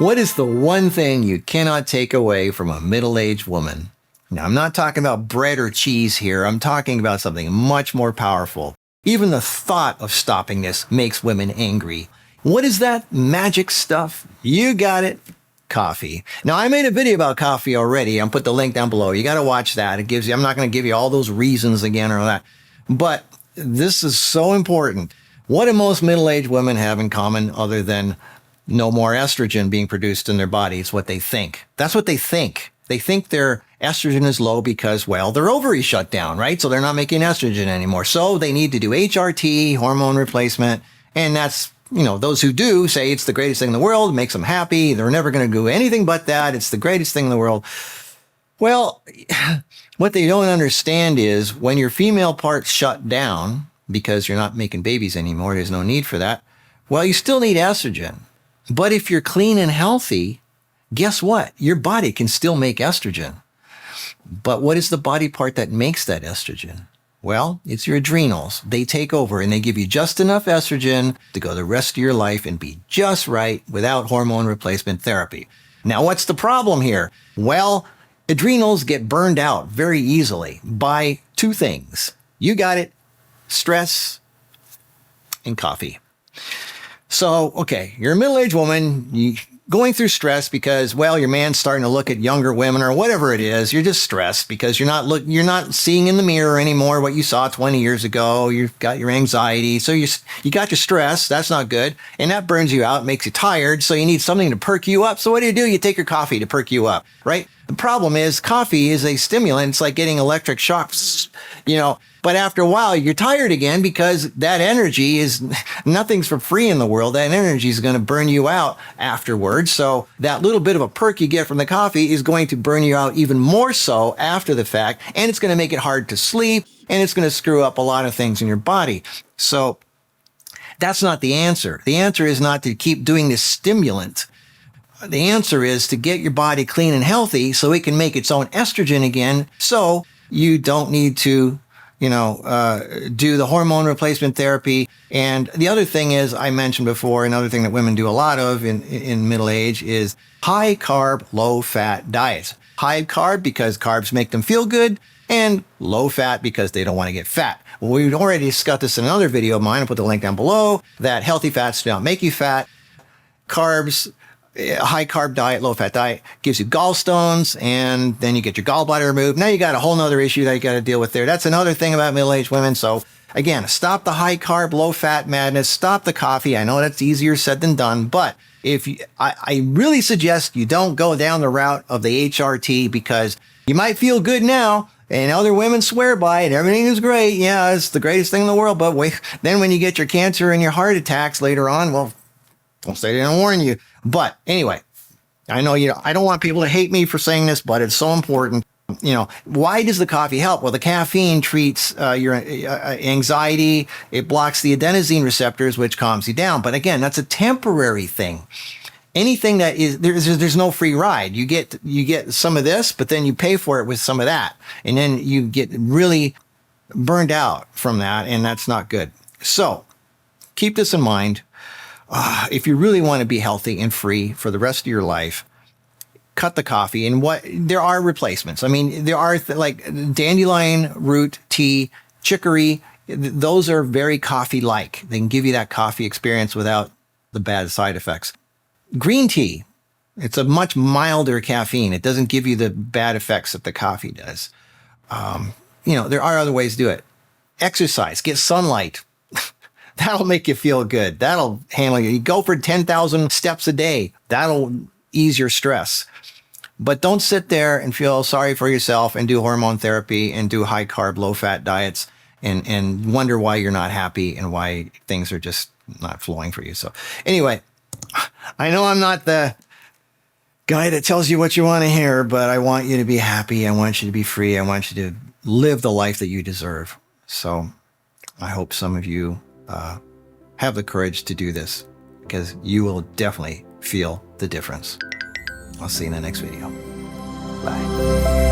What is the one thing you cannot take away from a middle-aged woman? Now, I'm not talking about bread or cheese here. I'm talking about something much more powerful. Even the thought of stopping this makes women angry. What is that magic stuff? You got it. Coffee. Now, I made a video about coffee already. I'll put the link down below. You got to watch that. It gives you, I'm not going to give you all those reasons again or that, but this is so important. What do most middle-aged women have in common other than no more estrogen being produced in their bodies? What they think. That's what they think. They think their estrogen is low because, well, their ovaries shut down, right? So they're not making estrogen anymore. So they need to do HRT, hormone replacement. And that's, you know, those who do say it's the greatest thing in the world, makes them happy. They're never going to do anything but that. It's the greatest thing in the world. Well, what they don't understand is when your female parts shut down because you're not making babies anymore, there's no need for that. Well, you still need estrogen. But if you're clean and healthy, guess what? Your body can still make estrogen. But what is the body part that makes that estrogen? Well, it's your adrenals. They take over and they give you just enough estrogen to go the rest of your life and be just right without hormone replacement therapy. Now, what's the problem here? Well, adrenals get burned out very easily by two things. You got it: stress and coffee. So, okay, you're a middle-aged woman, going through stress because, well, your man's starting to look at younger women or whatever it is. You're just stressed because you're not seeing in the mirror anymore what you saw 20 years ago. You've got your anxiety. So you got your stress. That's not good. And that burns you out, makes you tired. So you need something to perk you up. So what do? You take your coffee to perk you up, right? The problem is coffee is a stimulant. It's like getting electric shocks, you know. But after a while, you're tired again because that energy is, nothing's for free in the world. That energy is going to burn you out afterwards. So that little bit of a perk you get from the coffee is going to burn you out even more so after the fact. And it's going to make it hard to sleep. And it's going to screw up a lot of things in your body. So that's not the answer. The answer is not to keep doing this stimulant. The answer is to get your body clean and healthy so it can make its own estrogen again. So you don't need to do the hormone replacement therapy. And the other thing is, I mentioned before, another thing that women do a lot of in middle age is high carb, low fat diets. High carb because carbs make them feel good, and low fat because they don't want to get fat. Well, we've already discussed this in another video of mine. I'll put the link down below, that healthy fats do not make you fat. Carbs, high carb diet, low fat diet gives you gallstones, and then you get your gallbladder removed. Now you got a whole nother issue that you got to deal with there. That's another thing about middle-aged women. So again, stop the high carb, low fat madness, stop the coffee. I know that's easier said than done, but I really suggest you don't go down the route of the HRT because you might feel good now and other women swear by it. Everything is great. Yeah, it's the greatest thing in the world. But wait, then when you get your cancer and your heart attacks later on, well, don't say they didn't warn you. But anyway, I know I don't want people to hate me for saying this, but it's so important. Why does the coffee help? Well, the caffeine treats your anxiety. It blocks the adenosine receptors, which calms you down. But again, that's a temporary thing. Anything that is, there's no free ride. You get some of this, but then you pay for it with some of that. And then you get really burned out from that. And that's not good. So keep this in mind. If you really want to be healthy and free for the rest of your life, cut the coffee. And there are replacements. I mean, there are like dandelion root tea, chicory. Those are very coffee-like. They can give you that coffee experience without the bad side effects. Green tea, it's a much milder caffeine. It doesn't give you the bad effects that the coffee does. There are other ways to do it. Exercise, get sunlight. That'll make you feel good. That'll handle you. You go for 10,000 steps a day. That'll ease your stress. But don't sit there and feel sorry for yourself and do hormone therapy and do high carb, low fat diets and wonder why you're not happy and why things are just not flowing for you. So anyway, I know I'm not the guy that tells you what you want to hear, but I want you to be happy. I want you to be free. I want you to live the life that you deserve. So I hope some of you have the courage to do this because you will definitely feel the difference. I'll see you in the next video. Bye.